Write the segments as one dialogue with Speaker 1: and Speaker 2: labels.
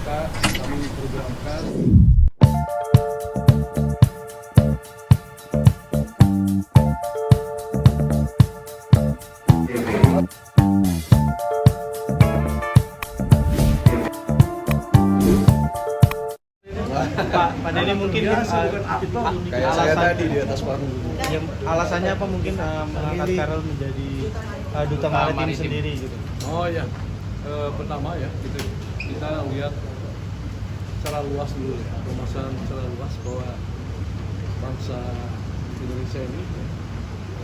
Speaker 1: maka kami programkan
Speaker 2: Pak Denny mungkin
Speaker 1: kayak saya tadi di atas panggung.
Speaker 2: alasannya apa mungkin mengangkat Karel menjadi duta maritim sendiri gitu?
Speaker 1: Oh ya, pertama ya kita lihat secara luas dulu ya, pemasaran secara luas bahwa bangsa Indonesia ini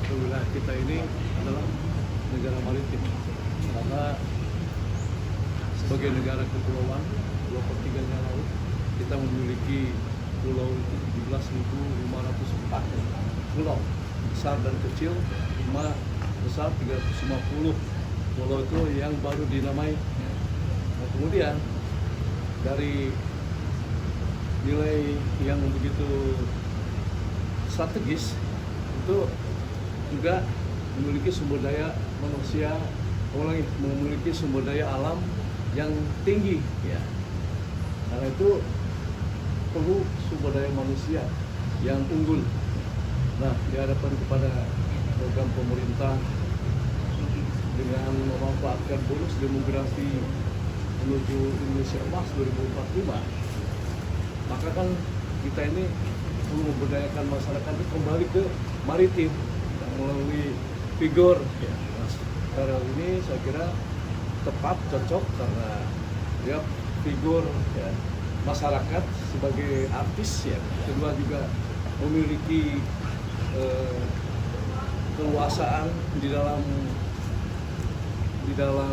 Speaker 1: atau wilayah kita ini adalah negara maritim, karena sebagai negara kepulauan 2/3-nya laut, kita memiliki pulau itu 17.504 pulau besar dan kecil, 5 besar 350 pulau itu yang baru dinamai. Nah, kemudian dari nilai yang begitu strategis itu juga memiliki sumber daya manusia, memiliki sumber daya alam yang tinggi ya. Karena itu perlu sumber daya manusia yang unggul. Nah, dihadapkan kepada program pemerintah dengan memanfaatkan bonus demografi menuju Indonesia Emas 2045, maka kan kita ini perlu memberdayakan masyarakat itu kembali ke maritim melalui figur ya. Karena ini saya kira tepat, cocok karena dia figur ya, masyarakat sebagai artis ya, kedua juga memiliki keluasaan di dalam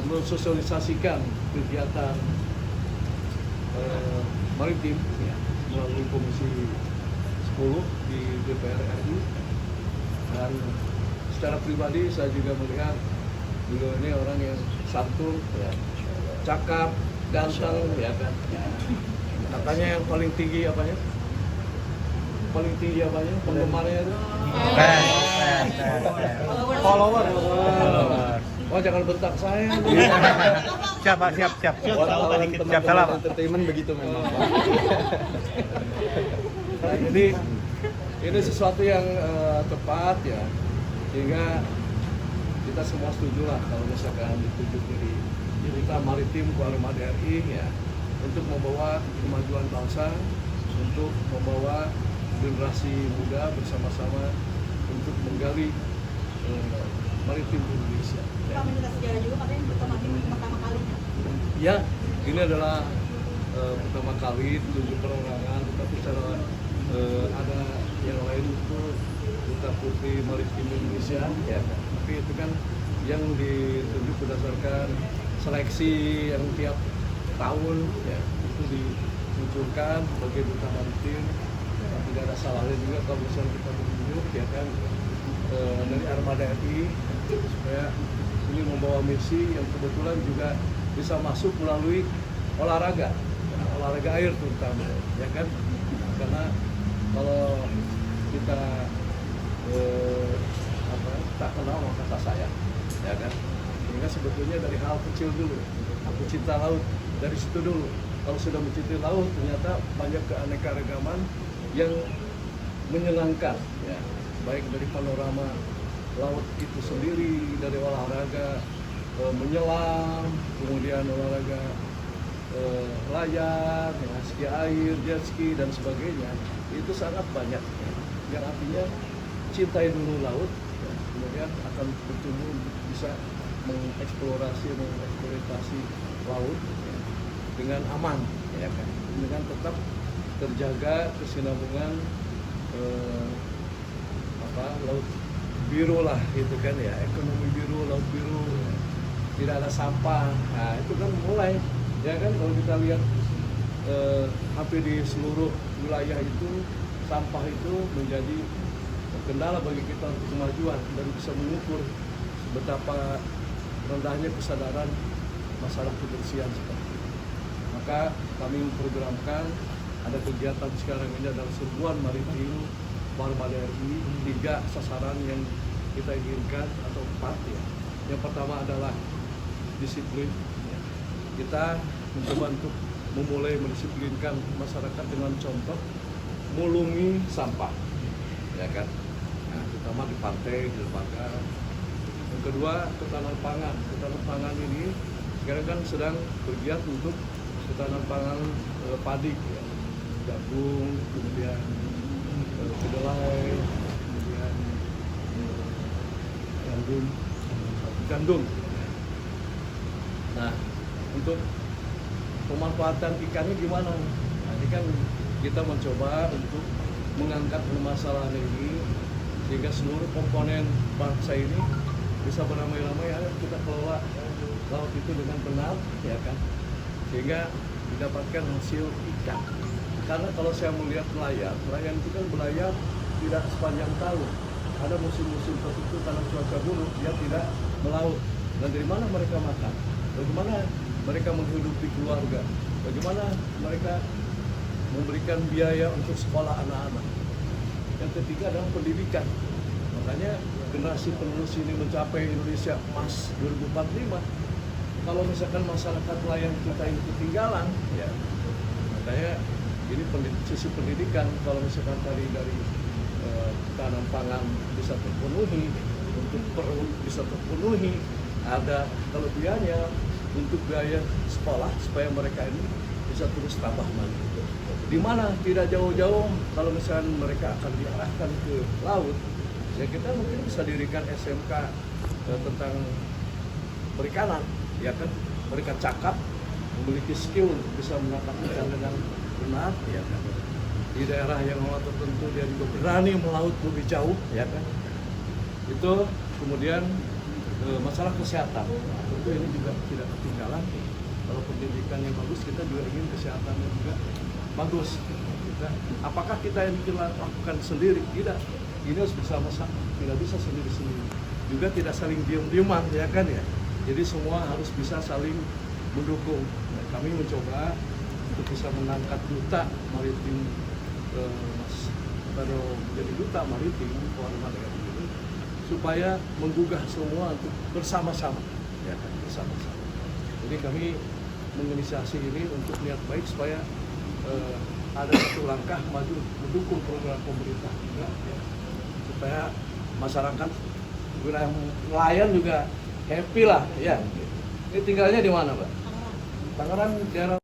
Speaker 1: mensosialisasikan kegiatan maritim ya, melalui Komisi 10 di DPR RI. Dan secara pribadi saya juga melihat beliau ini orang yang santun ya, cakap, ganteng ya kan. Katanya yang paling tinggi apanya? Paling tinggi apanya? Penggemarnya itu?
Speaker 2: Follower.
Speaker 1: Oh, jangan bentak saya.
Speaker 2: Siap. Siap salam.
Speaker 3: Entertainment begitu memang.
Speaker 1: Nah, ini sesuatu yang tepat ya, sehingga kita semua setuju lah kalau misalkan ditunjuk dari Duta Maritim Kuala RI ya, untuk membawa kemajuan bangsa, untuk membawa generasi muda bersama-sama untuk menggali maritim Indonesia.
Speaker 4: Pak, menurut sejarah juga katanya pertama kalinya.
Speaker 1: Ya, ini adalah pertama kali tujuh perorangan, tetapi secara ada yang lain itu Duta Putri Maritim Indonesia, ya. Tapi itu kan yang ditunjuk berdasarkan seleksi yang tiap tahun, ya, itu dimunculkan sebagai duta maritim. Nah, tidak ada salahnya juga kalau misalnya kita menunjuk, ya kan, dari armada RI supaya ini membawa misi yang kebetulan juga bisa masuk melalui olahraga air terutama, ya kan, karena kalau kita tak kenal maka tak sayang, ya kan, sehingga sebetulnya dari hal kecil dulu, aku cinta laut, dari situ dulu. Kalau sudah mencintai laut, ternyata banyak keanekaragaman yang menyenangkan, ya, baik dari panorama laut itu sendiri, dari olahraga menyelam, kemudian olahraga layar, ya, ski air, jet ski dan sebagainya, itu sangat banyak ya. Yang artinya cintai dulu laut, ya, kemudian akan bertumbuh bisa mengeksploitasi laut ya, dengan aman, ya kan, dengan tetap terjaga kesinambungan laut biru lah gitu kan ya, ekonomi biru, laut biru, ya. Tidak ada sampah. Nah, itu kan mulai, ya kan, kalau kita lihat hampir di seluruh wilayah itu sampah itu menjadi kendala bagi kita untuk kemajuan dan bisa mengukur betapa rendahnya kesadaran masalah kebersihan seperti itu. Maka kami memprogramkan ada kegiatan sekarang ini adalah serbuan maritim Armada RI, 3 sasaran yang kita inginkan atau 4 ya. Yang pertama adalah disiplin. Ya. Kita mencoba untuk memulai mendisiplinkan masyarakat dengan contoh mulungi sampah, ya kan? Nah, terutama di pantai, di lembaga. Yang kedua, ketahanan pangan. Ketahanan pangan ini sekarang kan sedang bergiat untuk ketahanan pangan padi, ya. Jagung, kemudian kedelai, kemudian gandum. Nah, untuk pemanfaatan ikannya gimana? Nah, ini kan kita mencoba untuk mengangkat permasalahan ini sehingga seluruh komponen bangsa ini bisa beramai-ramai, ayo kita kelola laut itu dengan benar, ya kan? Sehingga didapatkan hasil ikan. Karena kalau saya melihat nelayan itu kan berlayar tidak sepanjang tahun. Ada musim-musim tertentu karena cuaca buruk dia tidak melaut. Dan dari mana mereka makan? Bagaimana mereka menghidupi keluarga? Bagaimana mereka memberikan biaya untuk sekolah anak-anak? Yang ketiga adalah pendidikan. Makanya generasi penerus ini mencapai Indonesia Emas 2045. Kalau misalkan masyarakat nelayan kita ini ketinggalan, ya makanya ini sisi pendidikan. Kalau misalkan tadi dari ketahanan pangan bisa terpenuhi, untuk perut bisa terpenuhi, ada kelebihannya untuk biaya sekolah supaya mereka ini bisa terus tambah mandiri. Di mana tidak jauh-jauh kalau misalkan mereka akan diarahkan ke laut, ya kita mungkin bisa dirikan SMK tentang perikanan, ya kan? Mereka cakap, memiliki skill untuk bisa menangkap ikan dengan benar, ya kan? Di daerah yang tertentu dia juga berani melaut lebih jauh, ya kan? Itu kemudian masalah kesehatan, tentu ini juga tidak ketinggalan. Kalau pendidikan yang bagus, kita juga ingin kesehatannya juga bagus. Apakah kita yang kita lakukan sendiri? Tidak. Ini harus bersama-sama. Tidak bisa sendiri-sendiri. Juga tidak saling diam-diaman, ya kan ya. Jadi semua harus bisa saling mendukung. Nah, kami mencoba untuk bisa mengangkat duta maritim, atau menjadi duta maritim kehormatan ini, supaya menggugah semua untuk bersama-sama, ya kan, bersama-sama. Jadi kami menginisiasi ini untuk niat baik supaya ada satu langkah maju mendukung program pemerintah juga, ya. Supaya masyarakat wilayah nelayan juga happy lah, ya. Ini tinggalnya di mana, Pak?
Speaker 4: Tangerang.
Speaker 1: Tangerang daerah